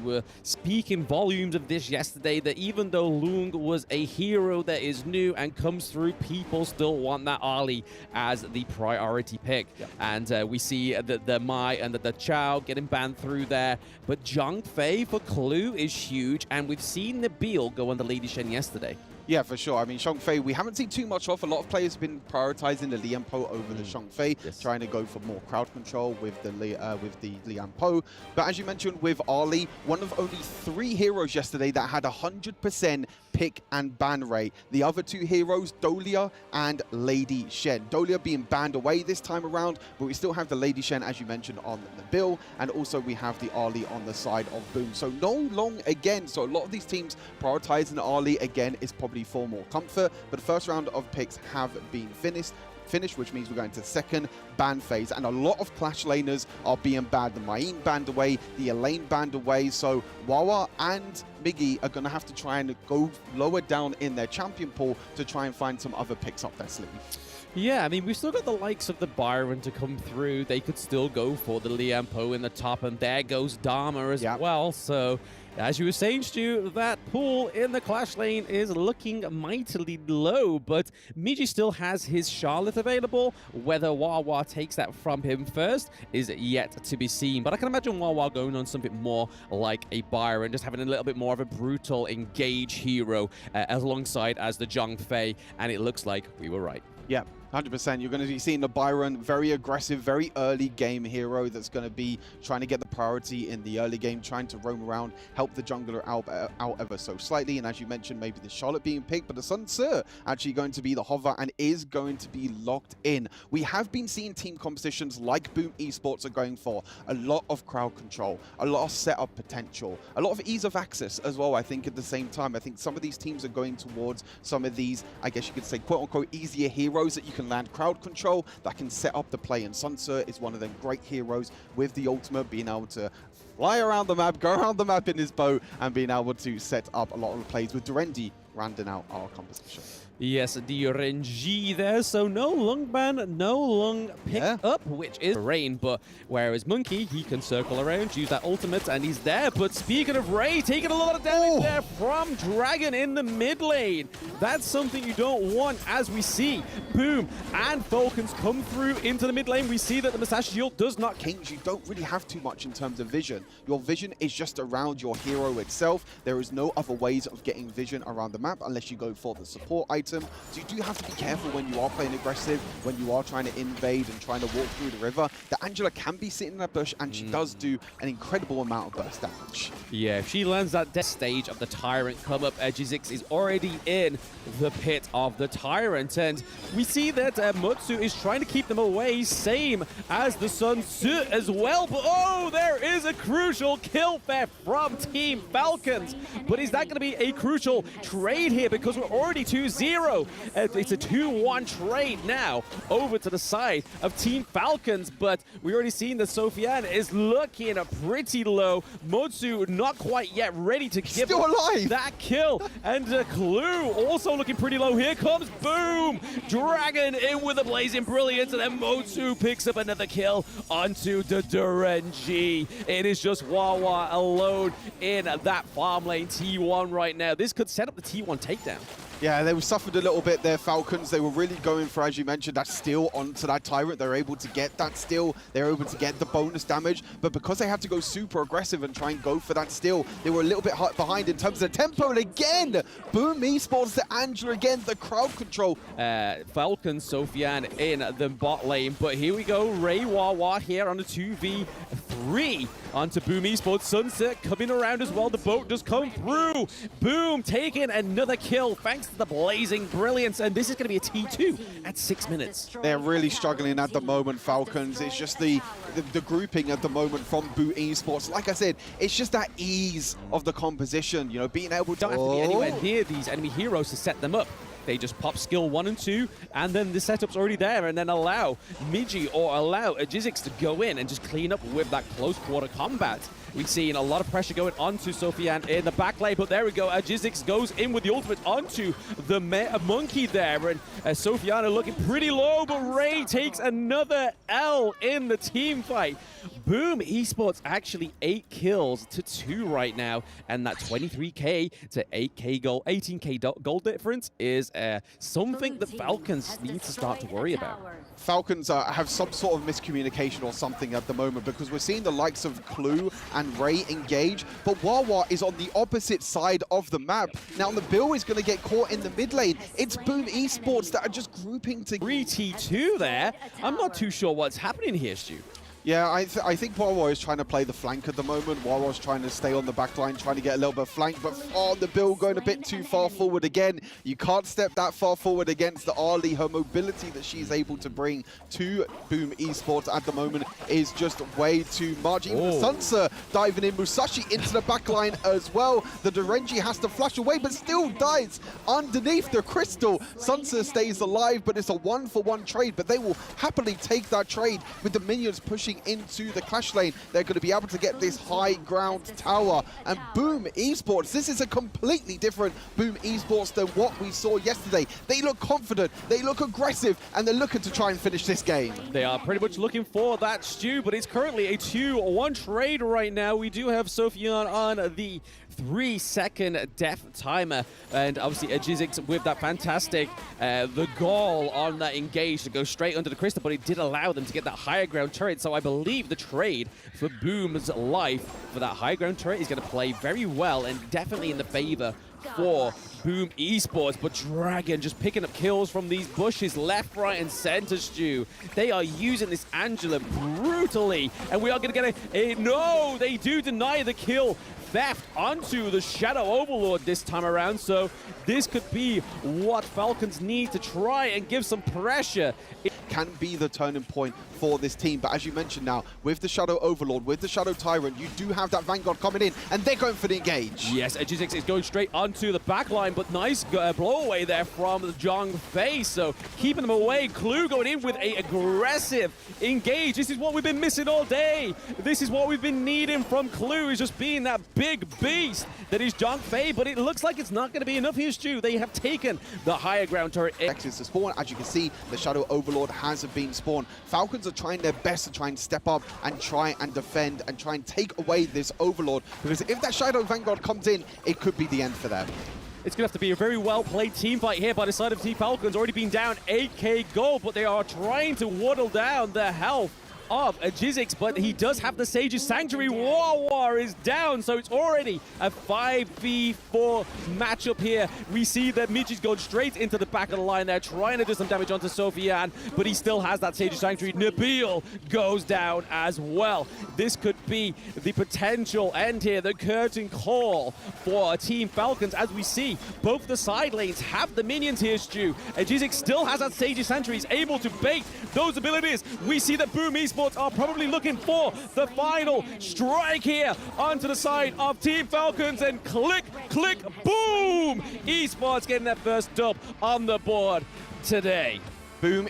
were speaking volumes of this yesterday, that even though Lung was a hero that is new and comes through, people still want that Ali as the priority pick. Yep. And we see the Mai and the Chao getting banned through there. But Zhang Fei for Clue is huge, and we've seen Nabil go on the Lady Shen yesterday. Yeah, for sure. I mean, Shangfei, we haven't seen too much of. A lot of players have been prioritizing the Lian Po over the Shangfei, trying to go for more crowd control with the Lian Po. But as you mentioned with Ali, one of only 3 heroes yesterday that had 100% pick and ban rate. The other 2 heroes, Dolia and Lady Shen. Dolia being banned away this time around, but we still have the Lady Shen, as you mentioned, on the bill, and also we have the Ali on the side of Boom. So no long again. So a lot of these teams prioritizing Ali again is probably for more comfort, but the first round of picks have been finished, which means we're going to the second ban phase, and a lot of Clash laners are being banned. The Main banned away, the Elaine banned away, so Wawa and Miggy are going to have to try and go lower down in their champion pool to try and find some other picks up their sleeve. Yeah, I mean, we've still got the likes of the Byron to come through. They could still go for the Lian Po in the top, and there goes Dharma as well. So, as you were saying, Stu, that pool in the Clash lane is looking mightily low, but Miji still has his Charlotte available. Whether Wawa takes that from him first is yet to be seen. But I can imagine Wawa going on something more like a Byron, just having a little bit more of a brutal engage hero alongside as the Zhang Fei, and it looks like we were right. Yeah, 100%. You're going to be seeing the Byron, very aggressive, very early game hero that's going to be trying to get the priority in the early game, trying to roam around, help the jungler out ever so slightly. And as you mentioned, maybe the Charlotte being picked, but the Sun Tzu actually going to be the hover and is going to be locked in. We have been seeing team compositions like Boom Esports are going for a lot of crowd control, a lot of setup potential, a lot of ease of access as well. I think at the same time, I think some of these teams are going towards some of these, I guess you could say, quote unquote, easier heroes that you can land crowd control, that can set up the play. And Sun Tzu is one of them great heroes with the ultimate, being able to fly around the map, go around the map in his boat, and being able to set up a lot of the plays with Durendi rounding out our composition. Yes, the RNG there, so no Lung ban, no Lung pick up, which is Rain, but whereas Monkey, he can circle around, use that ultimate, and he's there. But speaking of Ray, taking a lot of damage there from Dragon in the mid lane. That's something you don't want, as we see Boom and Falcons come through into the mid lane. We see that the Musashi shield does not... Kings, you don't really have too much in terms of vision. Your vision is just around your hero itself. There is no other ways of getting vision around the map unless you go for the support item. So you do have to be careful when you are playing aggressive, when you are trying to invade and trying to walk through the river. The Angela can be sitting in that bush, and she does do an incredible amount of burst damage. Yeah, if she lands that death stage of the Tyrant come up, Edgizix is already in the pit of the Tyrant. And we see that Mutsu is trying to keep them away, same as the Sun Tzu as well. But oh, there is a crucial kill there from Team Falcons. But is that going to be a crucial trade here? Because we're already 2-0. It's a 2-1 trade now over to the side of Team Falcons, but we already seen that Sofiane is looking pretty low. Motsu not quite yet ready to give that kill. And Clue also looking pretty low. Here comes Boom! Dragon in with a blazing brilliance, and then Motsu picks up another kill onto the Durenji. It is just Wawa alone in that farm lane T1 right now. This could set up the T1 takedown. Yeah, they suffered a little bit there, Falcons. They were really going for, as you mentioned, that steal onto that Tyrant. They were able to get that steal. They were able to get the bonus damage. But because they had to go super aggressive and try and go for that steal, they were a little bit behind in terms of the tempo. And again, Boom Esports to Angela again, the crowd control. Falcons, Sofiane in the bot lane. But here we go, Ray Wawa here on the 2v3 onto Boom Esports. Sunset coming around as well. The boat does come through. Boom taking another kill thanks to the blazing brilliance, and this is going to be a T2 at 6 minutes. They're really struggling at the moment, Falcons. It's just the grouping at the moment from Boo Esports. Like I said, it's just that ease of the composition, you know, being able to... Don't have to be anywhere near these enemy heroes to set them up. They just pop skill 1 and 2, and then the setup's already there, and then allow Miji or allow Edgizix to go in and just clean up with that close quarter combat. We've seen a lot of pressure going onto Sofiane in the back lane, but there we go. Edgizix goes in with the ultimate onto the monkey there, and Sofiane looking pretty low, but Ray takes another L in the team fight. Boom Esports actually 8 kills to 2 right now, and that 23k to 8k goal, 18k goal difference is something that Falcons need to start to worry about. Falcons have some sort of miscommunication or something at the moment, because we're seeing the likes of Clue and Ray engage, but Wawa is on the opposite side of the map. Now the Bill is going to get caught in the mid lane. It's Boom Esports that are just grouping together. 3T2 there. I'm not too sure what's happening here, Stu. Yeah, I think Wawa is trying to play the flank at the moment. Wawa's trying to stay on the back line, trying to get a little bit of flank, but the Bill going a bit too far forward again. You can't step that far forward against the Arlie. Her mobility that she's able to bring to Boom Esports at the moment is just way too much. Even Sansa diving in, Musashi into the back line as well. The Dorenji has to flash away, but still dies underneath the crystal. Sansa stays alive, but it's a 1-for-1 trade, but they will happily take that trade with the minions pushing into the clash lane. They're going to be able to get this high ground tower. And Boom Esports, this is a completely different Boom Esports than what we saw yesterday. They look confident, they look aggressive, and they're looking to try and finish this game. They are pretty much looking for that, Stu, but it's currently a 2-1 trade right now. We do have Sophian on the 3-second death timer, and obviously Jizzix with that fantastic the goal on that engage to go straight under the crystal, but it did allow them to get that higher ground turret. So I believe the trade for Boom's life for that high ground turret is going to play very well and definitely in the favor for Boom Esports. But Dragon just picking up kills from these bushes left, right, and center, Stu. They are using this Angela brutally, and we are going to get a no, they do deny the kill theft onto the Shadow Overlord this time around. So this could be what Falcons need to try and give some pressure. It can be the turning point for this team, but as you mentioned now, with the Shadow Overlord, with the Shadow Tyrant, you do have that Vanguard coming in, and they're going for the engage. Yes, Jizzix is going straight onto the back line, but nice blow away there from the Zhang Fei, so keeping them away. Clue going in with a aggressive engage. This is what we've been missing all day. This is what we've been needing from Clue, is just being that big beast that is Zhang Fei, but it looks like it's not going to be enough here, Stu. They have taken the higher ground turret. Is to spawn. As you can see, the Shadow Overlord has been spawned. Falcons are trying their best to try and step up and try and defend and try and take away this Overlord, because if that Shadow Vanguard comes in, it could be the end for them. It's going to have to be a very well-played team fight here by the side of Team Falcons. Already been down 8k gold, but they are trying to whittle down the health of Jizzix, but he does have the Sage's Sanctuary. Wawa is down, so it's already a 5v4 matchup here. We see that Mitch is going straight into the back of the line there, trying to do some damage onto Sophian, but he still has that Sage's Sanctuary. Nabil goes down as well. This could be the potential end here, the curtain call for Team Falcons, as we see both the side lanes have the minions here, Stu. And Jizzix still has that Sage's Sanctuary. He's able to bait those abilities. We see that Boom Esports are probably looking for the final strike here onto the side of Team Falcons, and click, click, boom! Esports getting their first dub on the board today. Boom